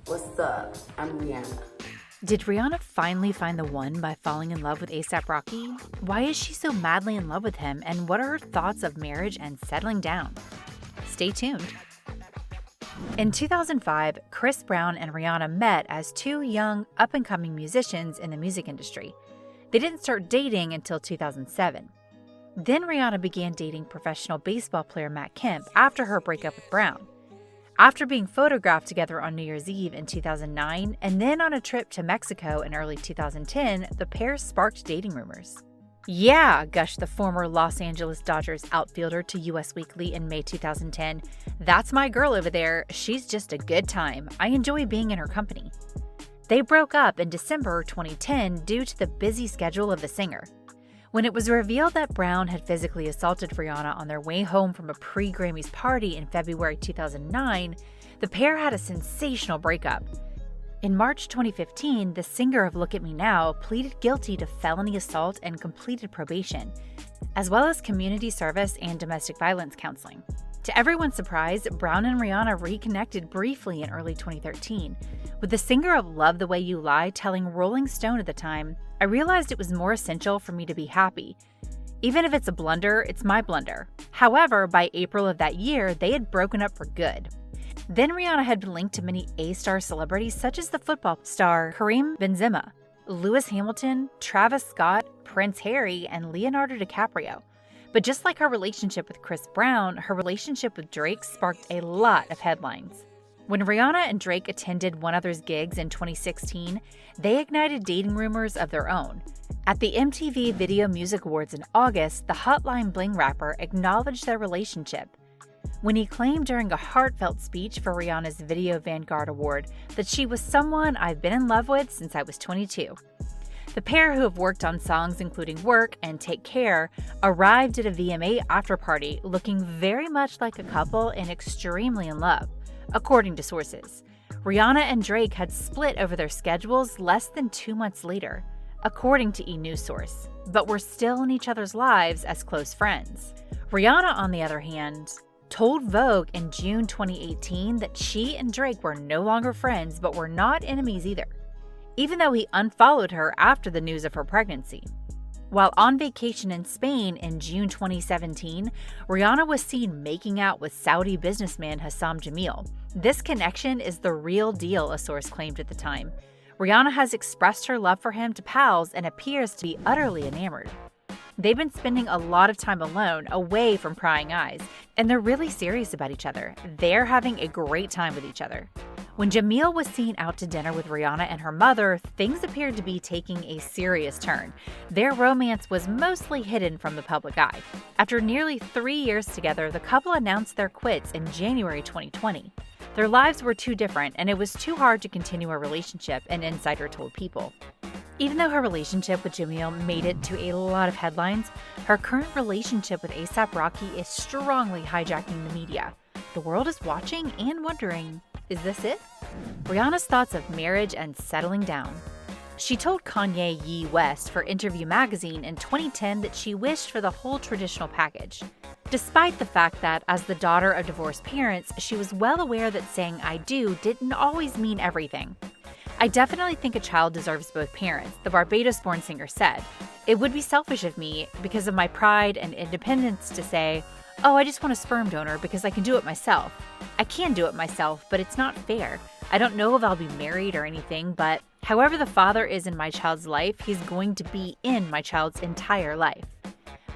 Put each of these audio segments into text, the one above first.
What's up? I'm Rihanna. Did Rihanna finally find the one by falling in love with A$AP Rocky? Why is she so madly in love with him, and what are her thoughts of marriage and settling down? Stay tuned. In 2005, Chris Brown and Rihanna met as two young, up-and-coming musicians in the music industry. They didn't start dating until 2007. Then Rihanna began dating professional baseball player Matt Kemp after her breakup with Brown. After being photographed together on New Year's Eve in 2009 and then on a trip to Mexico in early 2010, the pair sparked dating rumors. "Yeah," gushed the former Los Angeles Dodgers outfielder to US Weekly in May 2010. "That's my girl over there. She's just a good time. I enjoy being in her company." They broke up in December 2010 due to the busy schedule of the singer. When it was revealed that Brown had physically assaulted Rihanna on their way home from a pre-Grammys party in February 2009, the pair had a sensational breakup. In March 2015, the singer of Look at Me Now pleaded guilty to felony assault and completed probation, as well as community service and domestic violence counseling. To everyone's surprise, Brown and Rihanna reconnected briefly in early 2013, with the singer of Love the Way You Lie telling Rolling Stone at the time, "I realized it was more essential for me to be happy. Even if it's a blunder, it's my blunder." However, by April of that year, they had broken up for good. Then Rihanna had been linked to many A-star celebrities such as the football star Karim Benzema, Lewis Hamilton, Travis Scott, Prince Harry, and Leonardo DiCaprio. But just like her relationship with Chris Brown, her relationship with Drake sparked a lot of headlines. When Rihanna and Drake attended one another's gigs in 2016, they ignited dating rumors of their own. At the MTV Video Music Awards in August, the Hotline Bling rapper acknowledged their relationship when he claimed during a heartfelt speech for Rihanna's Video Vanguard Award that she was someone I've been in love with since I was 22. The pair, who have worked on songs including Work and Take Care, arrived at a VMA afterparty looking very much like a couple and extremely in love, according to sources. Rihanna and Drake had split over their schedules less than 2 months later, according to E! News Source, but were still in each other's lives as close friends. Rihanna, on the other hand, told Vogue in June 2018 that she and Drake were no longer friends but were not enemies either, even though he unfollowed her after the news of her pregnancy. While on vacation in Spain in June 2017, Rihanna was seen making out with Saudi businessman Hassam Jameel. This connection is the real deal, a source claimed at the time. Rihanna has expressed her love for him to pals and appears to be utterly enamored. They've been spending a lot of time alone, away from prying eyes, and they're really serious about each other. They're having a great time with each other. When Jameel was seen out to dinner with Rihanna and her mother, things appeared to be taking a serious turn. Their romance was mostly hidden from the public eye. After nearly 3 years together, the couple announced their quits in January 2020. Their lives were too different, and it was too hard to continue a relationship, an insider told People. Even though her relationship with Jameel made it to a lot of headlines, her current relationship with A$AP Rocky is strongly hijacking the media. The world is watching and wondering, is this it? Rihanna's thoughts of marriage and settling down. She told Kanye Ye West for Interview magazine in 2010 that she wished for the whole traditional package. Despite the fact that, as the daughter of divorced parents, she was well aware that saying "I do" didn't always mean everything. "I definitely think a child deserves both parents," the Barbados-born singer said. "It would be selfish of me, because of my pride and independence, to say, oh, I just want a sperm donor because I can do it myself. I can do it myself, but it's not fair. I don't know if I'll be married or anything, but however the father is in my child's life, he's going to be in my child's entire life.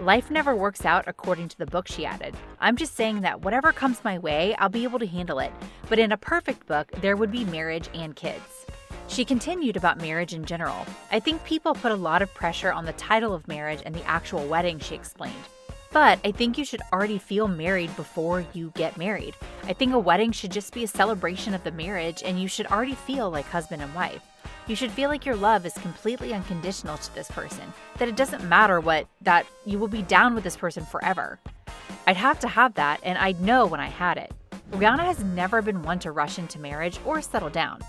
Life never works out according to the book," she added. "I'm just saying that whatever comes my way, I'll be able to handle it. But in a perfect book, there would be marriage and kids." She continued about marriage in general. "I think people put a lot of pressure on the title of marriage and the actual wedding," she explained. "But I think you should already feel married before you get married. I think a wedding should just be a celebration of the marriage, and you should already feel like husband and wife. You should feel like your love is completely unconditional to this person, that it doesn't matter that you will be down with this person forever. I'd have to have that, and I'd know when I had it." Rihanna has never been one to rush into marriage or settle down.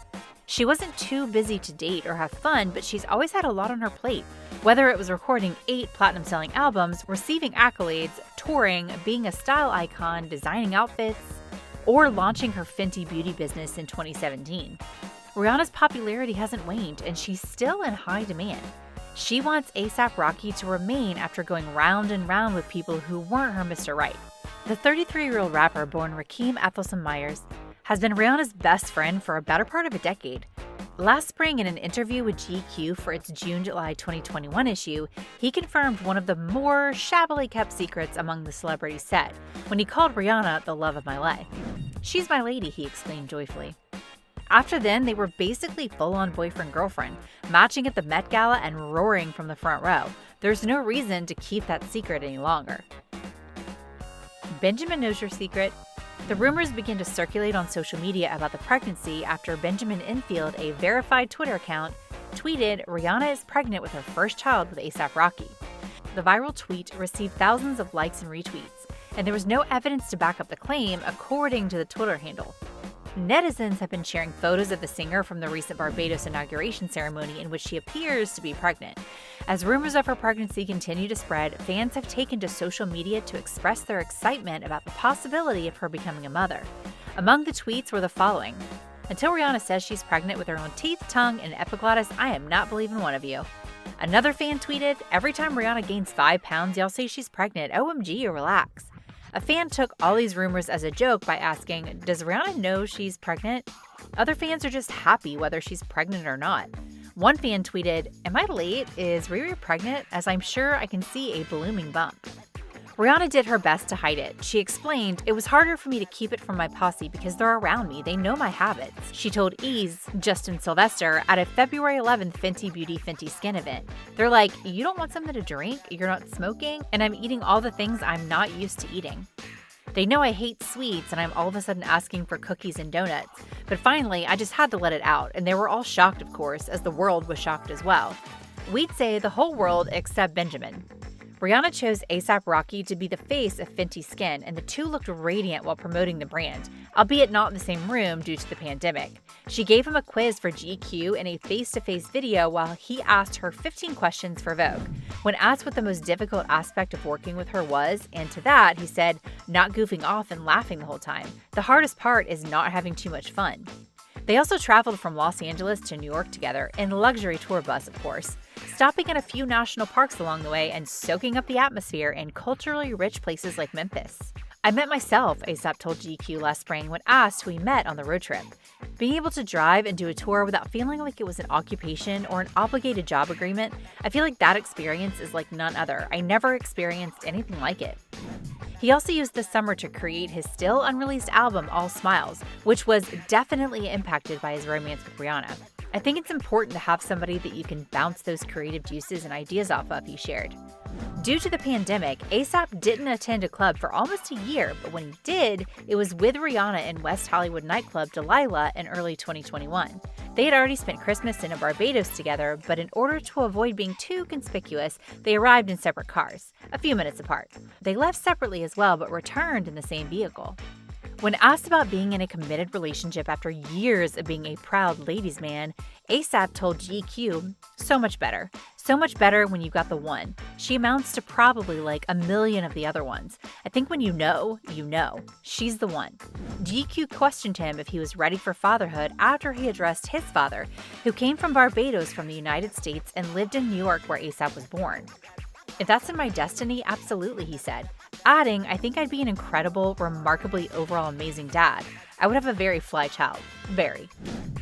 She wasn't too busy to date or have fun, but she's always had a lot on her plate, whether it was recording 8 platinum-selling albums, receiving accolades, touring, being a style icon, designing outfits, or launching her Fenty beauty business in 2017. Rihanna's popularity hasn't waned, and she's still in high demand. She wants A$AP Rocky to remain after going round and round with people who weren't her Mr. Right. The 33-year-old rapper, born Rakeem Athelson Myers, has been Rihanna's best friend for a better part of a decade. Last spring, in an interview with GQ for its June-July 2021 issue, he confirmed one of the more shabbily kept secrets among the celebrities said, when he called Rihanna the love of my life. "She's my lady," he exclaimed joyfully. After then, they were basically full-on boyfriend-girlfriend, matching at the Met Gala and roaring from the front row. There's no reason to keep that secret any longer. Benjamin knows your secret. The rumors began to circulate on social media about the pregnancy after Benjamin Infield, a verified Twitter account, tweeted Rihanna is pregnant with her first child with A$AP Rocky. The viral tweet received thousands of likes and retweets, and there was no evidence to back up the claim, according to the Twitter handle. Netizens have been sharing photos of the singer from the recent Barbados inauguration ceremony in which she appears to be pregnant. As rumors of her pregnancy continue to spread, fans have taken to social media to express their excitement about the possibility of her becoming a mother. Among the tweets were the following: "Until Rihanna says she's pregnant with her own teeth, tongue, and epiglottis, I am not believing one of you." Another fan tweeted, "Every time Rihanna gains 5 pounds, y'all say she's pregnant. OMG, relax." A fan took all these rumors as a joke by asking, "Does Rihanna know she's pregnant?" Other fans are just happy whether she's pregnant or not. One fan tweeted, "Am I late? Is Riri pregnant? As I'm sure I can see a blooming bump." Rihanna did her best to hide it. She explained, "It was harder for me to keep it from my posse because they're around me. They know my habits." She told Ease, Justin Sylvester, at a February 11th Fenty Beauty Fenty Skin event. "They're like, you don't want something to drink? You're not smoking? And I'm eating all the things I'm not used to eating. They know I hate sweets and I'm all of a sudden asking for cookies and donuts. But finally, I just had to let it out. And they were all shocked, of course, as the world was shocked as well. We'd say the whole world except Benjamin." Rihanna chose A$AP Rocky to be the face of Fenty Skin, and the two looked radiant while promoting the brand, albeit not in the same room due to the pandemic. She gave him a quiz for GQ in a face-to-face video while he asked her 15 questions for Vogue. When asked what the most difficult aspect of working with her was, and to that, he said, "Not goofing off and laughing the whole time. The hardest part is not having too much fun." They also traveled from Los Angeles to New York together, in a luxury tour bus, of course, stopping at a few national parks along the way and soaking up the atmosphere in culturally rich places like Memphis. "I met myself," A$AP told GQ last spring when asked who he met on the road trip. "Being able to drive and do a tour without feeling like it was an occupation or an obligated job agreement, I feel like that experience is like none other. I never experienced anything like it." He also used the summer to create his still unreleased album, All Smiles, which was definitely impacted by his romance with Rihanna. "I think it's important to have somebody that you can bounce those creative juices and ideas off of," he shared. Due to the pandemic, A$AP didn't attend a club for almost a year, but when he did, it was with Rihanna in West Hollywood nightclub Delilah in early 2021. They had already spent Christmas in a Barbados together, but in order to avoid being too conspicuous, they arrived in separate cars, a few minutes apart. They left separately as well, but returned in the same vehicle. When asked about being in a committed relationship after years of being a proud ladies' man, A$AP told GQ, "So much better. So much better when you got the one. She amounts to probably like a million of the other ones. I think when you know, you know. She's the one." GQ questioned him if he was ready for fatherhood after he addressed his father, who came from Barbados from the United States and lived in New York where A$AP was born. "If that's in my destiny, absolutely," he said, adding, "I think I'd be an incredible, remarkably overall amazing dad. I would have a very fly child. Very."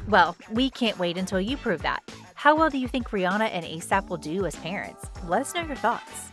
Well, we can't wait until you prove that. How well do you think Rihanna and A$AP will do as parents? Let us know your thoughts.